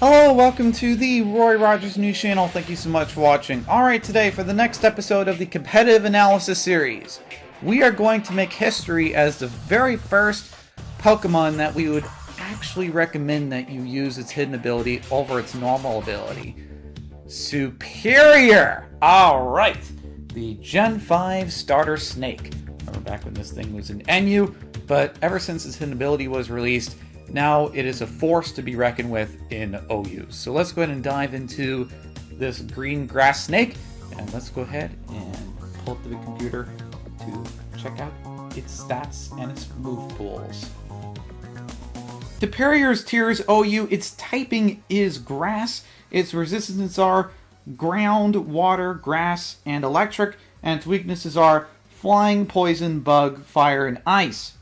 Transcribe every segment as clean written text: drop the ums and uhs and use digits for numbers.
Hello, welcome to the Roy Rogers News Channel. Thank you so much for watching. Alright, today for the next episode of the Competitive Analysis series, we are going to make history as the very first Pokemon that we would actually recommend that you use its hidden ability over its normal ability. Serperior! Alright, the Gen 5 starter snake. Remember back when this thing was in NU, but ever since its hidden ability was released, now it is a force to be reckoned with in OU. So let's go ahead and dive into this green grass snake, and let's go ahead and pull up the computer to check out its stats and its move pools. Serperior's tier is OU, its typing is grass, its resistances are ground, water, grass, and electric, and its weaknesses are flying, poison, bug, fire, and ice.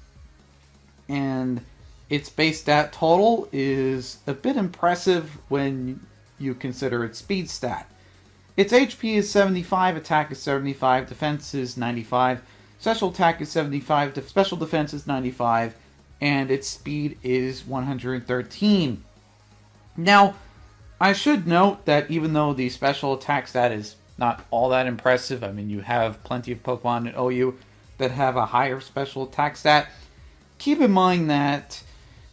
And its base stat total is a bit impressive when you consider its speed stat. Its HP is 75, attack is 75, defense is 95, special attack is 75, special defense is 95, and its speed is 113. Now, I should note that even though the special attack stat is not all that impressive, I mean, you have plenty of Pokemon in OU that have a higher special attack stat, keep in mind that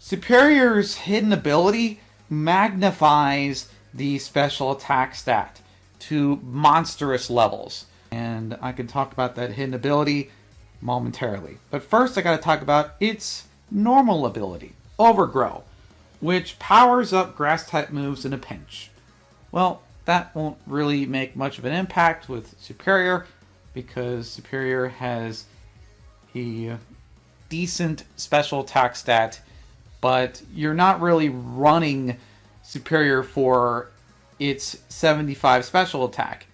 Serperior's hidden ability magnifies the special attack stat to monstrous levels. And I can talk about that hidden ability momentarily. But first I gotta talk about its normal ability, Overgrow, which powers up grass type moves in a pinch. Well, that won't really make much of an impact with Serperior because Serperior has a decent special attack stat, but you're not really running Serperior for its 75 special attack.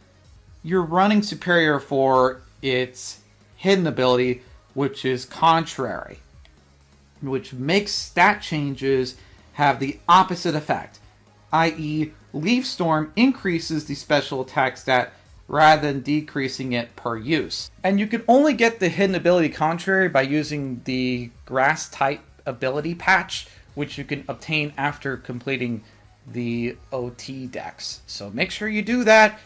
You're running Serperior for its hidden ability, which is Contrary, which makes stat changes have the opposite effect, i.e. Leaf Storm increases the special attack stat rather than decreasing it per use. And you can only get the hidden ability Contrary by using the grass type ability patch, which you can obtain after completing the OT decks. So make sure you do that,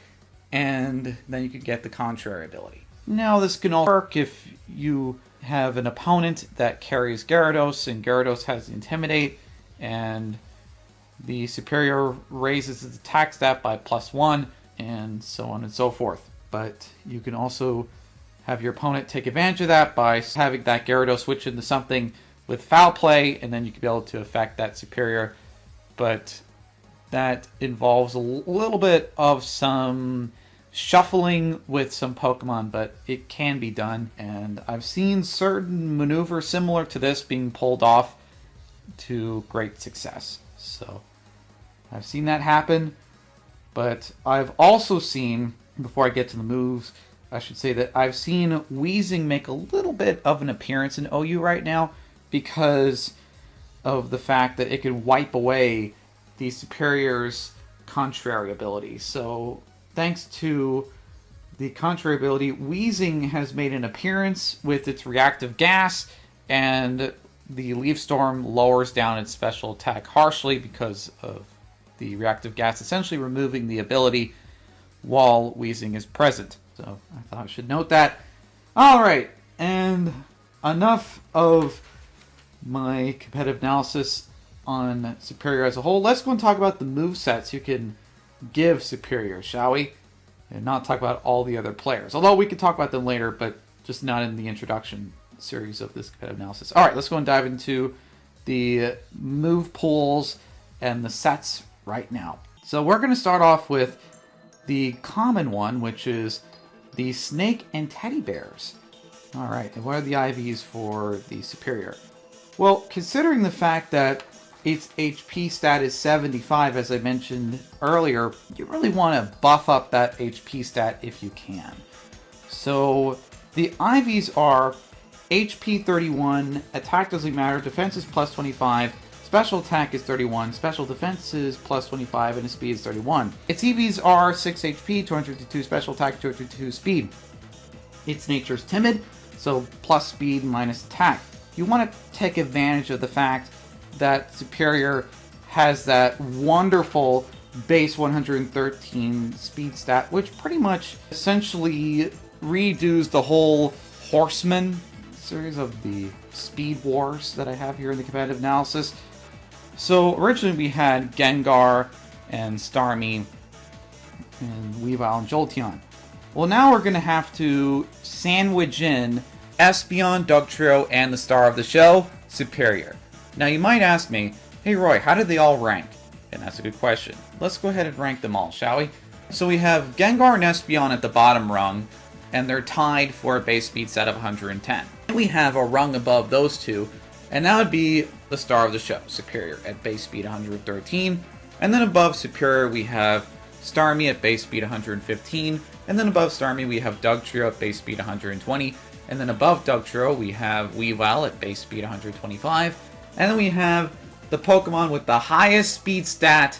and then you can get the Contrary ability. Now this can all work if you have an opponent that carries Gyarados, and Gyarados has Intimidate, and the Serperior raises its attack stat by +1, and so on and so forth. But you can also have your opponent take advantage of that by having that Gyarados switch into something with Foul Play, and then you can be able to affect that Serperior. But that involves a little bit of some shuffling with some Pokemon, but it can be done. And I've seen certain maneuvers similar to this being pulled off to great success. So I've seen that happen, but I've also seen, before I get to the moves, I should say that I've seen Weezing make a little bit of an appearance in OU right now because of the fact that it can wipe away the Serperior's Contrary ability. So thanks to the Contrary ability, Weezing has made an appearance with its reactive gas, and the Leaf Storm lowers down its special attack harshly because of the reactive gas essentially removing the ability while Weezing is present. So I thought I should note that. Alright, and enough of my competitive analysis on Serperior as a whole. Let's go and talk about the movesets you can give Serperior, shall we? And not talk about all the other players. Although we could talk about them later, but just not in the introduction series of this competitive analysis. Alright, let's go and dive into the move pools and the sets right now. So we're going to start off with the common one, which is the Snake and Teddy Bears. Alright, and what are the IVs for the Serperior? Well, considering the fact that its HP stat is 75, as I mentioned earlier, you really want to buff up that HP stat if you can. So the IVs are HP 31, attack doesn't matter, defense is +25, special attack is 31, special defense is +25, and its speed is 31. Its EVs are 6 HP, 252 special attack, 252 speed. Its nature is timid, so plus speed minus attack. You want to take advantage of the fact that Serperior has that wonderful base 113 speed stat, which pretty much essentially redoes the whole Horseman series of the Speed Wars that I have here in the competitive analysis. So originally we had Gengar and Starmie and Weavile and Jolteon. Well, now we're going to have to sandwich in Espeon, Dugtrio, and the star of the show, Serperior. Now you might ask me, hey Roy, how did they all rank? And that's a good question. Let's go ahead and rank them all, shall we? So we have Gengar and Espeon at the bottom rung, and they're tied for a base speed stat of 110. And we have a rung above those two, and that would be the star of the show, Serperior, at base speed 113. And then above Serperior we have Starmie at base speed 115. And then above Starmie we have Dugtrio at base speed 120. And then above Dugtrio we have Weavile at base speed 125. And then we have the Pokemon with the highest speed stat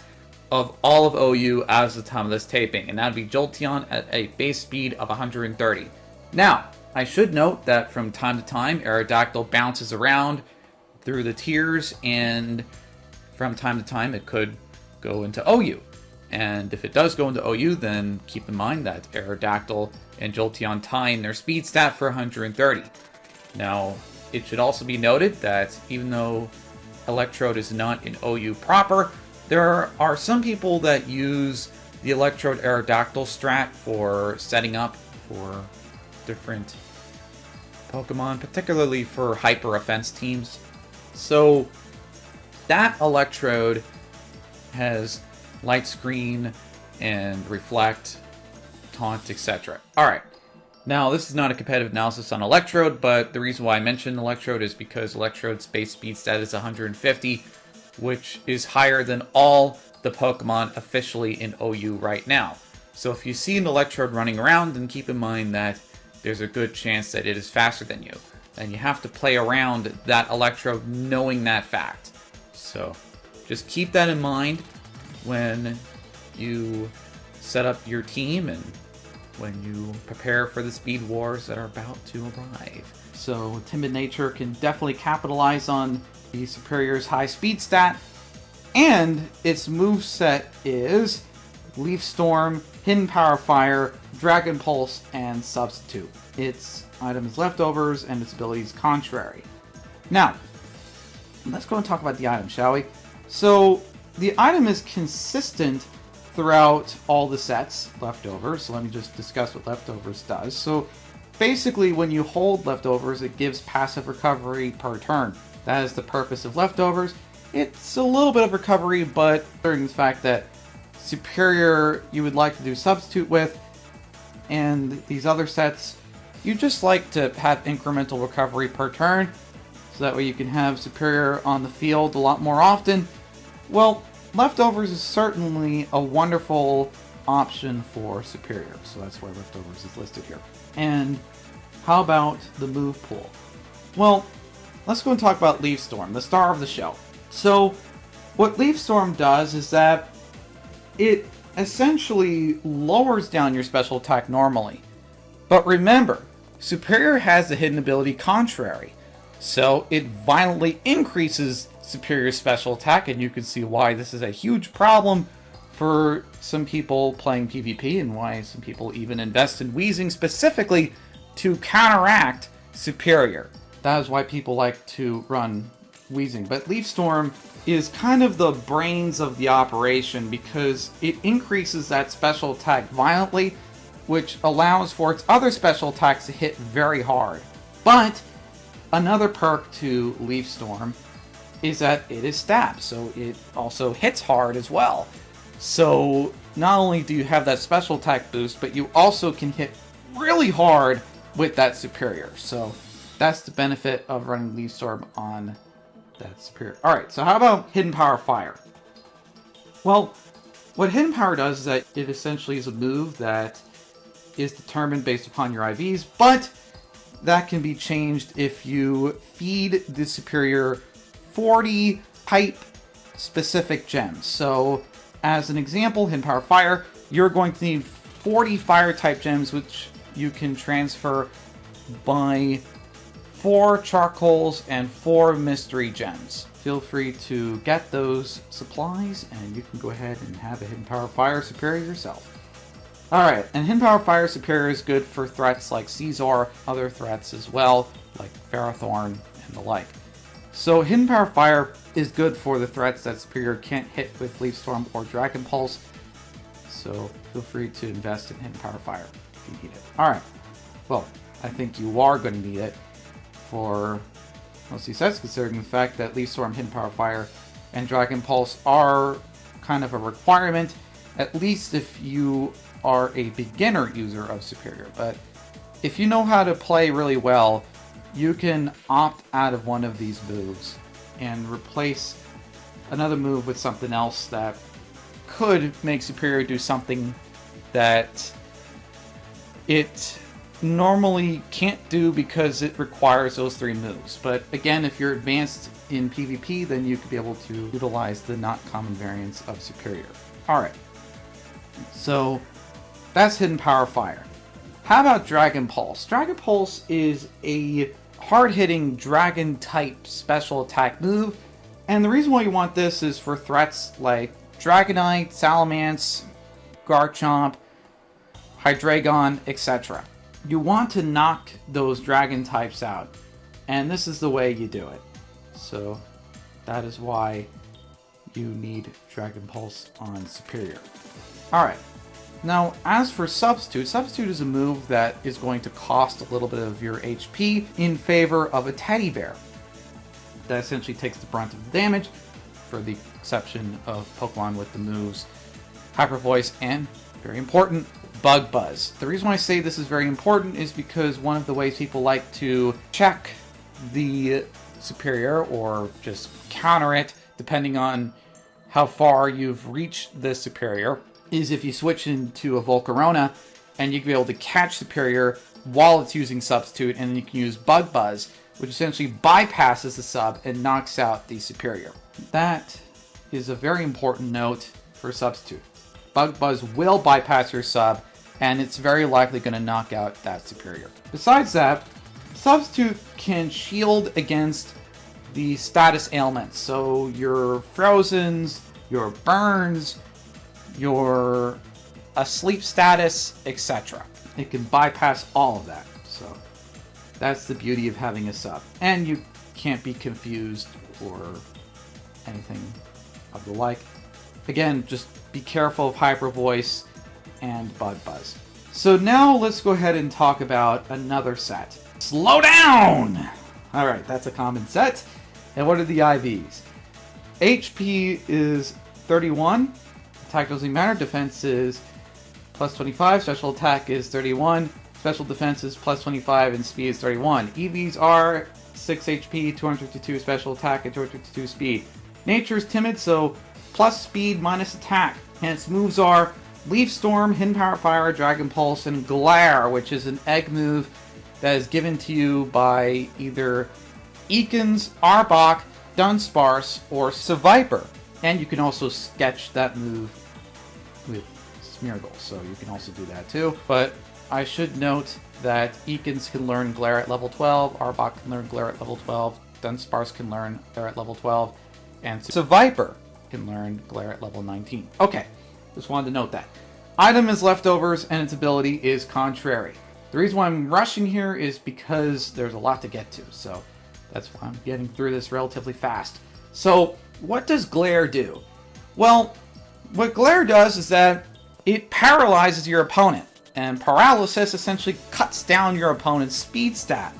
of all of OU as of the time of this taping, and that would be Jolteon at a base speed of 130. Now, I should note that from time to time, Aerodactyl bounces around through the tiers, and from time to time it could go into OU. And if it does go into OU, then keep in mind that Aerodactyl and Jolteon tie in their speed stat for 130. Now, it should also be noted that even though Electrode is not in OU proper, there are some people that use the Electrode Aerodactyl strat for setting up for different Pokemon, particularly for hyper offense teams. So that Electrode has Light Screen and Reflect, Taunt, etc. Alright, now this is not a competitive analysis on Electrode, but the reason why I mentioned Electrode is because Electrode's base speed stat is 150, which is higher than all the Pokemon officially in OU right now. So if you see an Electrode running around, then keep in mind that there's a good chance that it is faster than you. And you have to play around that Electrode knowing that fact. So just keep that in mind when you set up your team and when you prepare for the Speed Wars that are about to arrive. So Timid Nature can definitely capitalize on the Serperior's high speed stat, and its moveset is Leaf Storm, Hidden Power Fire, Dragon Pulse, and Substitute. Its item is Leftovers, and its ability is Contrary. Now, let's go and talk about the item, shall we? So, the item is consistent throughout all the sets, Leftovers, so let me just discuss what Leftovers does. So, basically, when you hold Leftovers, it gives passive recovery per turn. That is the purpose of Leftovers. It's a little bit of recovery, but during the fact that Serperior you would like to do Substitute with, and these other sets, you just like to have incremental recovery per turn, so that way you can have Serperior on the field a lot more often. Well, Leftovers is certainly a wonderful option for Serperior, so that's why Leftovers is listed here. And how about the move pool? Well, let's go and talk about Leaf Storm, the star of the show. So, what Leaf Storm does is that it essentially lowers down your special attack normally. But remember, Serperior has the hidden ability Contrary, so it violently increases Serperior's special attack, and you can see why this is a huge problem for some people playing PvP, and why some people even invest in Wheezing specifically to counteract Serperior. That is why people like to run Wheezing. But Leaf Storm is kind of the brains of the operation because it increases that special attack violently, which allows for its other special attacks to hit very hard. But another perk to Leaf Storm is that it is stab, so it also hits hard as well. So not only do you have that special attack boost, but you also can hit really hard with that Serperior. So that's the benefit of running Leaf Storm on that Serperior. Alright, so how about Hidden Power Fire? Well, what Hidden Power does is that it essentially is a move that is determined based upon your IVs, but that can be changed if you feed the Serperior 40 type-specific gems. So, as an example, Hidden Power Fire, you're going to need 40 Fire-type gems, which you can transfer by 4 charcoals, and 4 mystery gems. Feel free to get those supplies, and you can go ahead and have a Hidden Power Fire Serperior yourself. Alright, and Hidden Power Fire Serperior is good for threats like Caesar, other threats as well, like Ferrothorn and the like. So Hidden Power Fire is good for the threats that Serperior can't hit with Leaf Storm or Dragon Pulse. So feel free to invest in Hidden Power Fire if you need it. Alright, well, I think you are going to need it for most of these sets, considering the fact that Leaf Storm, Hidden Power Fire, and Dragon Pulse are kind of a requirement, at least if you are a beginner user of Serperior. But if you know how to play really well, you can opt out of one of these moves and replace another move with something else that could make Serperior do something that it normally can't do because it requires those 3 moves. But again, if you're advanced in PvP, then you could be able to utilize the not common variants of Serperior. Alright, so that's Hidden Power Fire. How about Dragon Pulse? Dragon Pulse is a hard-hitting dragon-type special attack move, and the reason why you want this is for threats like Dragonite, Salamence, Garchomp, Hydreigon, etc. You want to knock those dragon types out, and this is the way you do it. So that is why you need Dragon Pulse on Serperior. Alright, now as for Substitute, Substitute is a move that is going to cost a little bit of your HP in favor of a Teddy Bear. That essentially takes the brunt of the damage, for the exception of Pokemon with the moves Hyper Voice and, very important, Bug Buzz. The reason why I say this is very important is because one of the ways people like to check the Serperior, or just counter it, depending on how far you've reached the Serperior, is if you switch into a Volcarona, and you can be able to catch Serperior while it's using Substitute, and then you can use Bug Buzz, which essentially bypasses the sub and knocks out the Serperior. That is a very important note for Substitute. Bug Buzz will bypass your sub, and it's very likely going to knock out that Serperior. Besides that, Substitute can shield against the status ailments. So your Frozens, your Burns, your Asleep status, etc. It can bypass all of that. So that's the beauty of having a sub. And you can't be confused or anything of the like. Again, just be careful of Hyper Voice and Bug Buzz. So now let's go ahead and talk about another set. Slow down! Alright, that's a common set. And what are the IVs? HP is 31. Attack doesn't matter. Defense is plus 25. Special attack is 31. Special defense is plus 25. And speed is 31. EVs are 6 HP, 252 special attack, and 252 speed. Nature is timid, so plus speed minus attack. And its moves are Leaf Storm, Hidden Power Fire, Dragon Pulse, and Glare, which is an egg move that is given to you by either Ekans, Arbok, Dunsparce, or Seviper. And you can also sketch that move with Smeargle, so you can also do that too. But I should note that Ekans can learn Glare at level 12, Arbok can learn Glare at level 12, Dunsparce can learn Glare at level 12, and Seviper can learn Glare at level 19. Okay, just wanted to note that. Item is Leftovers, and its ability is Contrary. The reason why I'm rushing here is because there's a lot to get to, so that's why I'm getting through this relatively fast. So, what does Glare do? Well, what Glare does is that it paralyzes your opponent, and paralysis essentially cuts down your opponent's speed stat.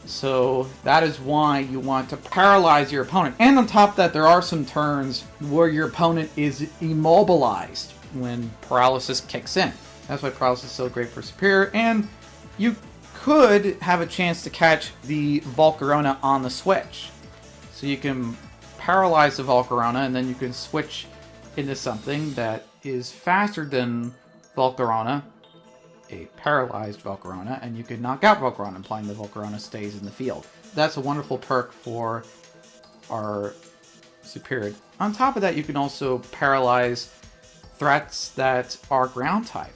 So that is why you want to paralyze your opponent. And on top of that, there are some turns where your opponent is immobilized when paralysis kicks in. That's why paralysis is so great for Serperior, and you could have a chance to catch the Volcarona on the switch. So you can paralyze the Volcarona, and then you can switch into something that is faster than Volcarona, a paralyzed Volcarona, and you can knock out Volcarona, implying the Volcarona stays in the field. That's a wonderful perk for our Serperior. On top of that, you can also paralyze threats that are ground type.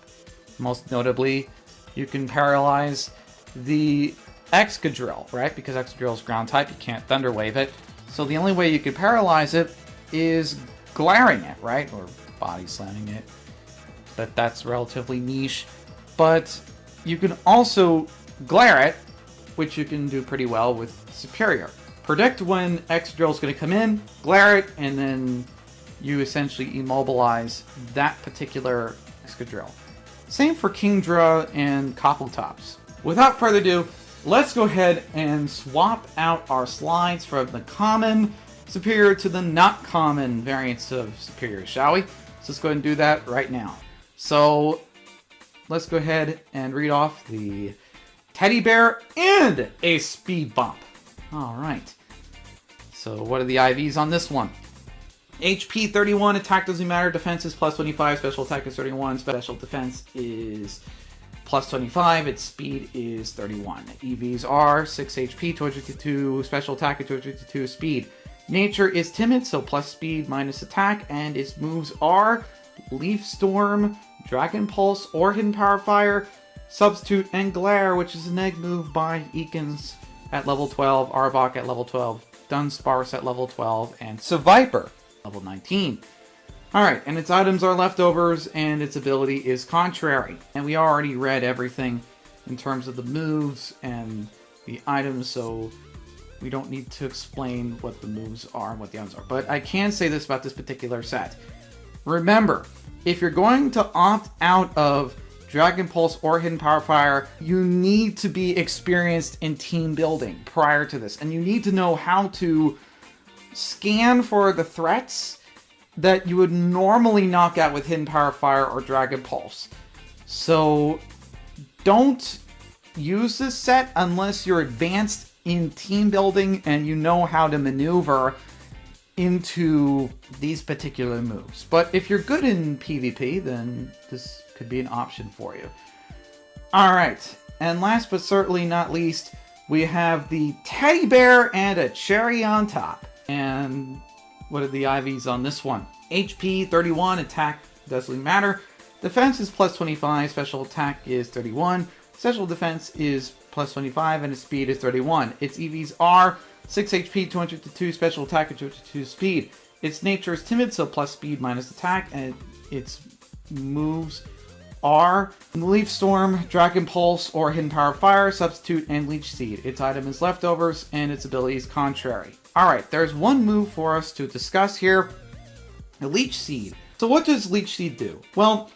Most notably, you can paralyze the Excadrill, right? Because Excadrill is ground type, you can't Thunder Wave it. So the only way you could paralyze it is glaring it, right? Or body slamming it. But that's relatively niche. But you can also glare it, which you can do pretty well with Serperior. Predict when Excadrill is going to come in, glare it, and then you essentially immobilize that particular Excadrill. Same for Kingdra and Coppletops. Without further ado, let's go ahead and swap out our slides from the common Serperior to the not common variants of Serperior, shall we? So let's go ahead and do that right now. So let's go ahead and read off the Teddy Bear and a speed bump. All right. So what are the IVs on this one? HP 31, attack doesn't matter, defense is plus 25, special attack is 31, special defense is plus 25, its speed is 31. EVs are 6 HP, 252, special attack, and 252 speed. Nature is timid, so plus speed minus attack, and its moves are Leaf Storm, Dragon Pulse, or Hidden Power Fire, Substitute, and Glare, which is an egg move by Ekans at level 12, Arbok at level 12, Dunsparce at level 12, and Seviper level 19. Alright, and its items are leftovers, and its ability is contrary. And we already read everything in terms of the moves and the items, so we don't need to explain what the moves are and what the items are. But I can say this about this particular set. Remember, if you're going to opt out of Dragon Pulse or Hidden Power Fire, you need to be experienced in team building prior to this. And you need to know how to scan for the threats that you would normally knock out with Hidden Power Fire or Dragon Pulse. So don't use this set unless you're advanced in team building and you know how to maneuver into these particular moves. But if you're good in PvP, then this could be an option for you. Alright, and last but certainly not least, we have the Teddy Bear and a cherry on top. And what are the IVs on this one? HP 31, attack doesn't matter. Defense is plus 25, special attack is 31. Special defense is plus 25, and its speed is 31. Its EVs are 6 HP, 202 special attack, and 202 speed. Its nature is timid, so plus speed minus attack, and its moves are Leaf Storm, Dragon Pulse, or Hidden Power Fire, Substitute, and Leech Seed. Its item is leftovers, and its ability is contrary. Alright, there's one move for us to discuss here. The Leech Seed. So what does Leech Seed do? Well,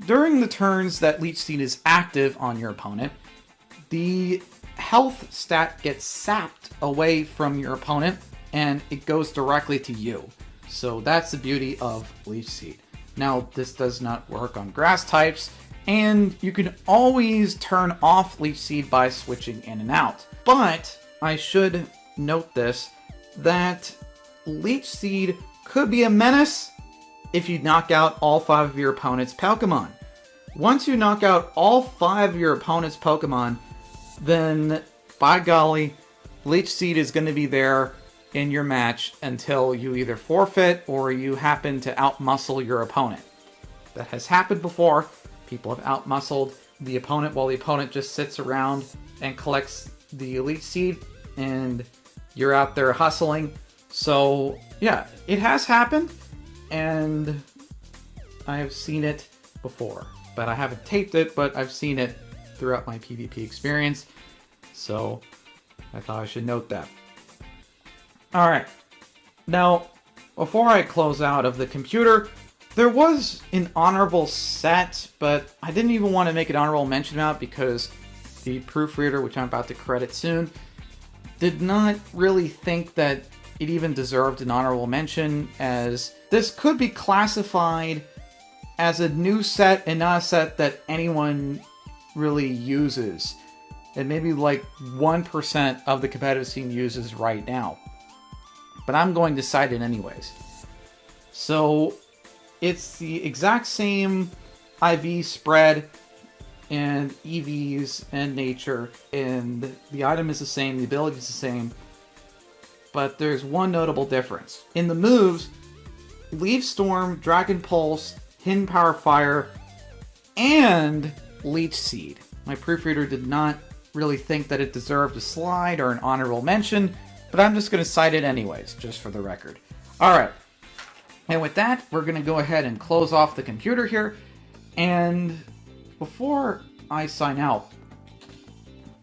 during the turns that Leech Seed is active on your opponent, the health stat gets sapped away from your opponent, and it goes directly to you. So that's the beauty of Leech Seed. Now, this does not work on grass types, and you can always turn off Leech Seed by switching in and out. But I should note this, that Leech Seed could be a menace if you knock out all 5 of your opponent's Pokemon. Once you knock out all 5 of your opponent's Pokemon, then, by golly, Leech Seed is going to be there in your match until you either forfeit or you happen to outmuscle your opponent. That has happened before. People have outmuscled the opponent while the opponent just sits around and collects the Leech Seed, and you're out there hustling. So, yeah, it has happened, and I have seen it before. But I haven't taped it, but I've seen it throughout my PvP experience. So, I thought I should note that. Alright, now, before I close out of the computer, there was an honorable set, but I didn't even want to make an honorable mention about because the Proofreader, which I'm about to credit soon, did not really think that it even deserved an honorable mention, as this could be classified as a new set and not a set that anyone really uses. And maybe like 1% of the competitive scene uses right now. But I'm going to cite it anyways. So, it's the exact same IV spread and EVs and nature, and the item is the same, the ability is the same, but there's one notable difference. In the moves, Leaf Storm, Dragon Pulse, Hidden Power Fire, and Leech Seed. My Proofreader did not really think that it deserved a slide or an honorable mention, but I'm just going to cite it anyways, just for the record. Alright, and with that, we're going to go ahead and close off the computer here, and before I sign out,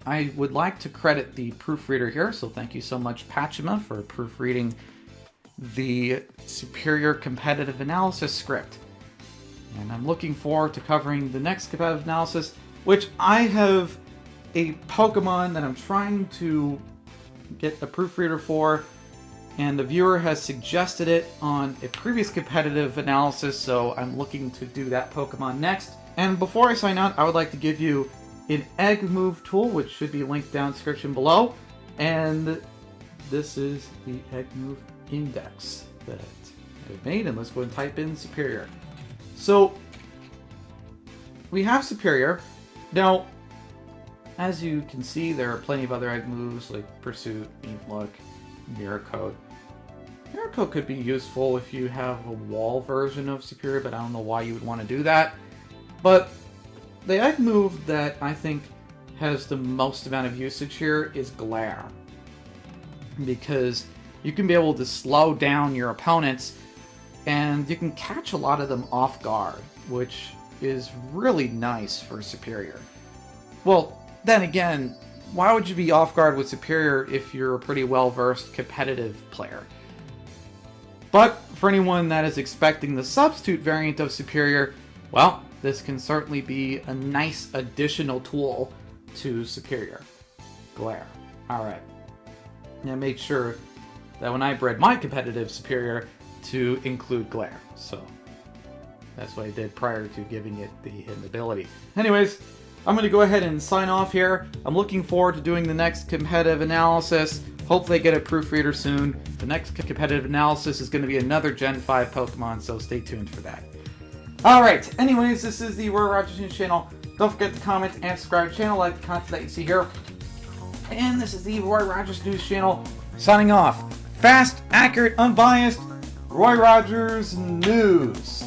I would like to credit the proofreader here, so thank you so much, PokeMMO, for proofreading the Serperior competitive analysis script. And I'm looking forward to covering the next competitive analysis, which I have a Pokemon that I'm trying to get a proofreader for, and the viewer has suggested it on a previous competitive analysis, so I'm looking to do that Pokemon next. And before I sign out, I would like to give you an egg move tool, which should be linked down in the description below, and this is the egg move index that I've made, and let's go and type in Serperior. So we have Serperior. Now, as you can see, there are plenty of other egg moves like Pursuit, Beat Look, Mirror Coat. Mirror Coat could be useful if you have a wall version of Serperior, but I don't know why you would want to do that. But the egg move that I think has the most amount of usage here is Glare, because you can be able to slow down your opponents and you can catch a lot of them off guard, which is really nice for Serperior. Well, then again, why would you be off guard with Serperior if you're a pretty well-versed competitive player? But for anyone that is expecting the substitute variant of Serperior, well, this can certainly be a nice additional tool to Serperior. Glare. Alright. I made sure that when I bred my competitive Serperior to include Glare. So that's what I did prior to giving it the hidden ability. Anyways, I'm going to go ahead and sign off here. I'm looking forward to doing the next competitive analysis. Hopefully I get a proofreader soon. The next competitive analysis is going to be another Gen 5 Pokemon, so stay tuned for that. Alright, anyways, this is the Roy Rogers News channel. Don't forget to comment and subscribe to the channel, like the content that you see here. And this is the Roy Rogers News channel, signing off. Fast, accurate, unbiased, Roy Rogers News.